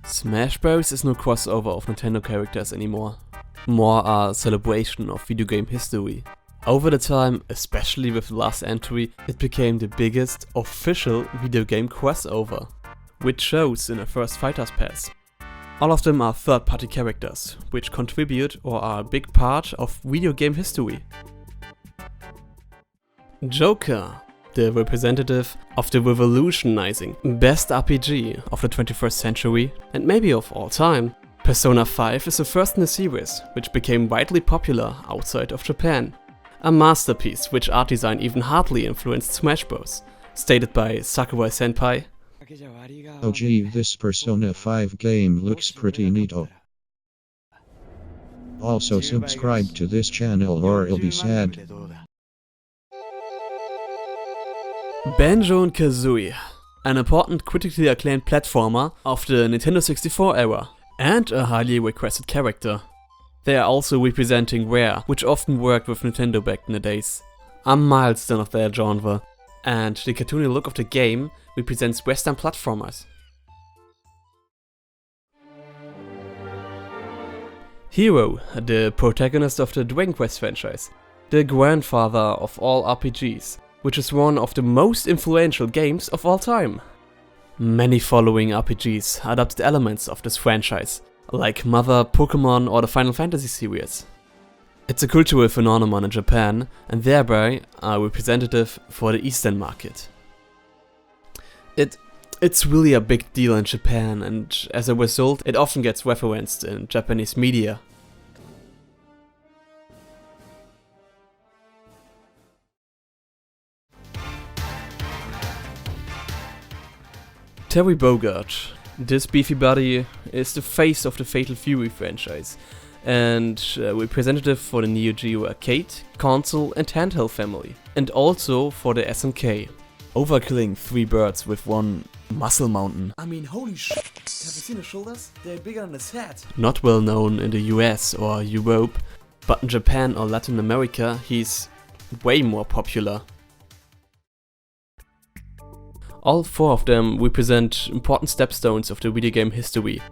Smash Bros. Is no crossover of Nintendo characters anymore, more a celebration of video game history. Over the time, especially with the last entry, it became the biggest official video game crossover, which shows in the first Fighters Pass. All of them are third-party characters, which contribute or are a big part of video game history. Joker, the representative of the revolutionizing best RPG of the 21st century and maybe of all time. Persona 5 is the first in the series, which became widely popular outside of Japan. A masterpiece which art design even hardly influenced Smash Bros. Stated by Sakurai Senpai. Oh gee, this Persona 5 game looks pretty neato. Also subscribe to this channel or you'll be sad. Banjo-Kazooie, an important critically acclaimed platformer of the Nintendo 64 era, and a highly requested character. They are also representing Rare, which often worked with Nintendo back in the days. A milestone of their genre, and the cartoony look of the game represents Western platformers. Hero, the protagonist of the Dragon Quest franchise, the grandfather of all RPGs, which is one of the most influential games of all time. Many following RPGs adapted elements of this franchise, like Mother, Pokémon or the Final Fantasy series. It's a cultural phenomenon in Japan and thereby a representative for the Eastern market. It's really a big deal in Japan, and as a result it often gets referenced in Japanese media. Terry Bogard. This beefy body is the face of the Fatal Fury franchise and representative for the Neo Geo arcade, console and handheld family, and also for the SNK. Overkilling 3 birds with one muscle mountain. I mean, holy shit! Have you seen his shoulders? They're bigger than his head. Not well known in the US or Europe, but in Japan or Latin America he's way more popular. All 4 of them represent important stepstones of the video game history.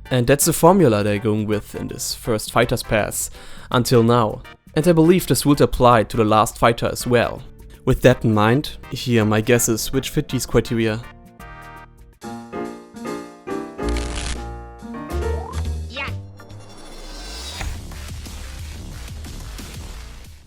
And that's the formula they're going with in this first Fighters Pass until now. And I believe this would apply to the last fighter as well. With that in mind, here are my guesses which fit these criteria.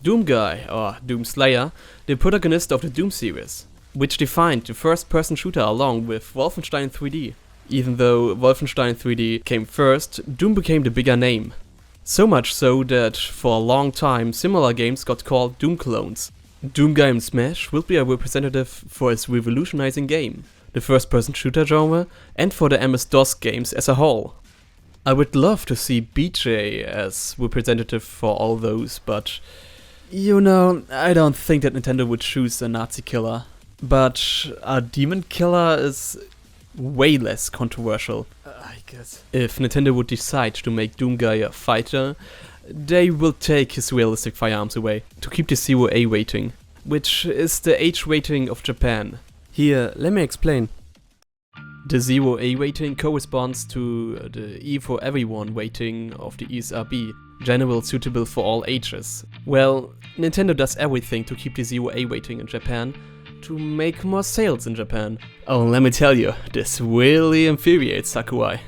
Doom Guy, or Doom Slayer, the protagonist of the Doom series, which defined the first-person shooter along with Wolfenstein 3D. Even though Wolfenstein 3D came first, Doom became the bigger name. So much so that for a long time similar games got called Doom clones. Doom Guy in Smash will be a representative for its revolutionizing game, the first-person shooter genre, and for the MS-DOS games as a whole. I would love to see BJ as representative for all those, but you know, I don't think that Nintendo would choose a Nazi killer. But a demon killer is way less controversial, I guess. If Nintendo would decide to make Doom Guy a fighter, they will take his realistic firearms away to keep the 0A rating, which is the H rating of Japan. Here, let me explain. The 0A rating corresponds to the E for everyone rating of the ESRB, general suitable for all ages. Well, Nintendo does everything to keep the 0A rating in Japan, to make more sales in Japan. Oh, let me tell you, this really infuriates Sakurai.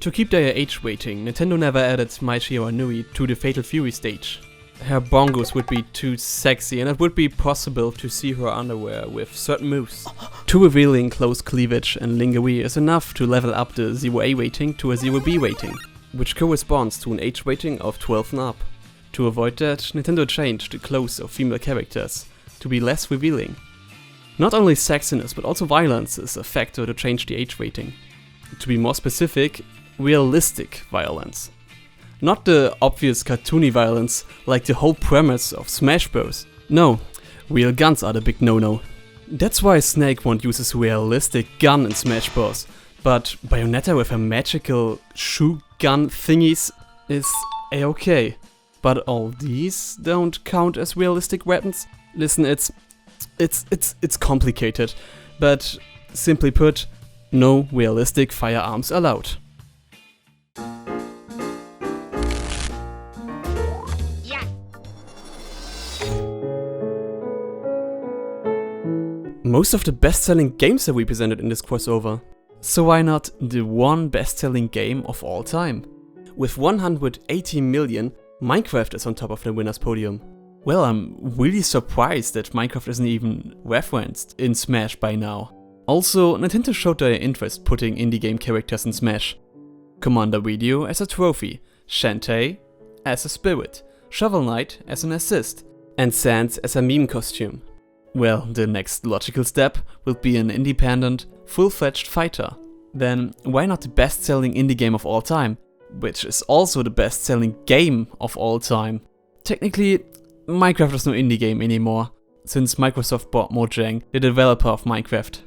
To keep their H rating, Nintendo never added Mai Shiranui to the Fatal Fury stage. Her bongos would be too sexy and it would be possible to see her underwear with certain moves. Too revealing close cleavage and lingerie is enough to level up the 0A rating to a 0B rating, which corresponds to an H rating of 12 and up. To avoid that, Nintendo changed the clothes of female characters to be less revealing. Not only sexiness, but also violence is a factor to change the H rating. To be more specific, realistic violence. Not the obvious cartoony violence like the whole premise of Smash Bros. No, real guns are the big no-no. That's why Snake won't use his realistic gun in Smash Bros. But Bayonetta with her magical shoe gun thingies is a-okay. But all these don't count as realistic weapons? Listen, it's complicated, but simply put, no realistic firearms allowed. most of the best-selling games are represented in this crossover. So why not the one best-selling game of all time? With 180 million, Minecraft is on top of the winner's podium. Well, I'm really surprised that Minecraft isn't even referenced in Smash by now. Also, Nintendo showed their interest putting indie game characters in Smash. Commander Video as a trophy, Shantae as a spirit, Shovel Knight as an assist, and Sans as a meme costume. Well, the next logical step will be an independent, full-fledged fighter. Then why not the best-selling indie game of all time, which is also the best-selling game of all time? Technically, Minecraft is no indie game anymore, since Microsoft bought Mojang, the developer of Minecraft.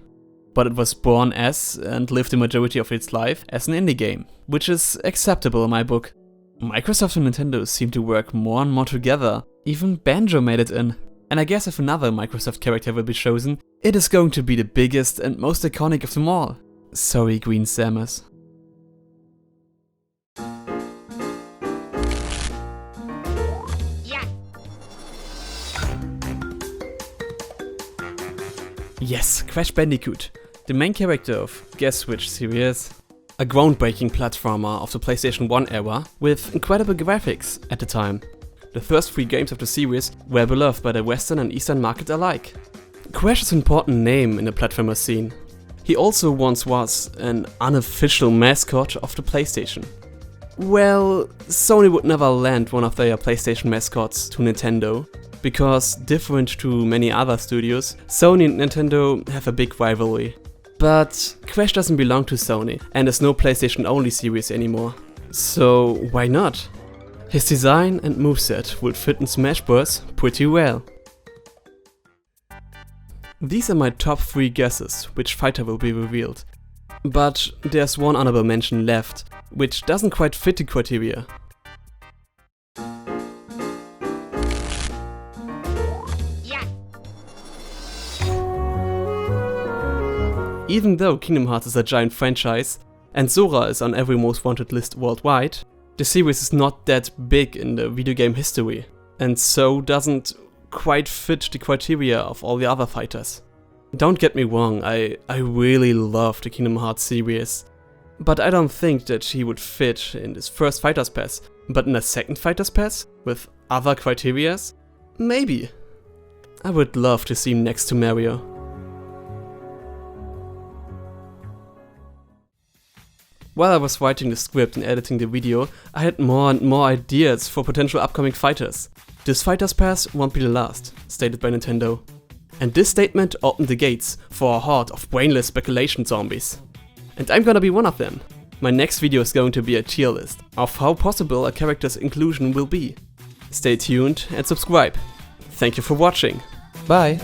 But it was born as, and lived the majority of its life, as an indie game, which is acceptable in my book. Microsoft and Nintendo seem to work more and more together, even Banjo made it in. And I guess if another Microsoft character will be chosen, it is going to be the biggest and most iconic of them all. Sorry, Green Samus. Yes, Crash Bandicoot, the main character of guess which series? A groundbreaking platformer of the PlayStation 1 era with incredible graphics at the time. The first 3 games of the series were beloved by the Western and Eastern market alike. Crash is an important name in the platformer scene. He also once was an unofficial mascot of the PlayStation. Well, Sony would never lend one of their PlayStation mascots to Nintendo, because different to many other studios, Sony and Nintendo have a big rivalry. But Crash doesn't belong to Sony and is no PlayStation only series anymore. So why not? His design and moveset would fit in Smash Bros. Pretty well. These are my top 3 guesses which fighter will be revealed. But there's one honorable mention left, which doesn't quite fit the criteria. Even though Kingdom Hearts is a giant franchise, and Sora is on every most wanted list worldwide, the series is not that big in the video game history, and so doesn't quite fit the criteria of all the other fighters. Don't get me wrong, I really love the Kingdom Hearts series, but I don't think that he would fit in this first Fighters Pass, but in a second Fighters Pass, with other criterias? Maybe. I would love to see him next to Mario. While I was writing the script and editing the video, I had more and more ideas for potential upcoming fighters. This Fighters Pass won't be the last, stated by Nintendo. And this statement opened the gates for a horde of brainless speculation zombies. And I'm gonna be one of them. My next video is going to be a tier list of how possible a character's inclusion will be. Stay tuned and subscribe. Thank you for watching. Bye!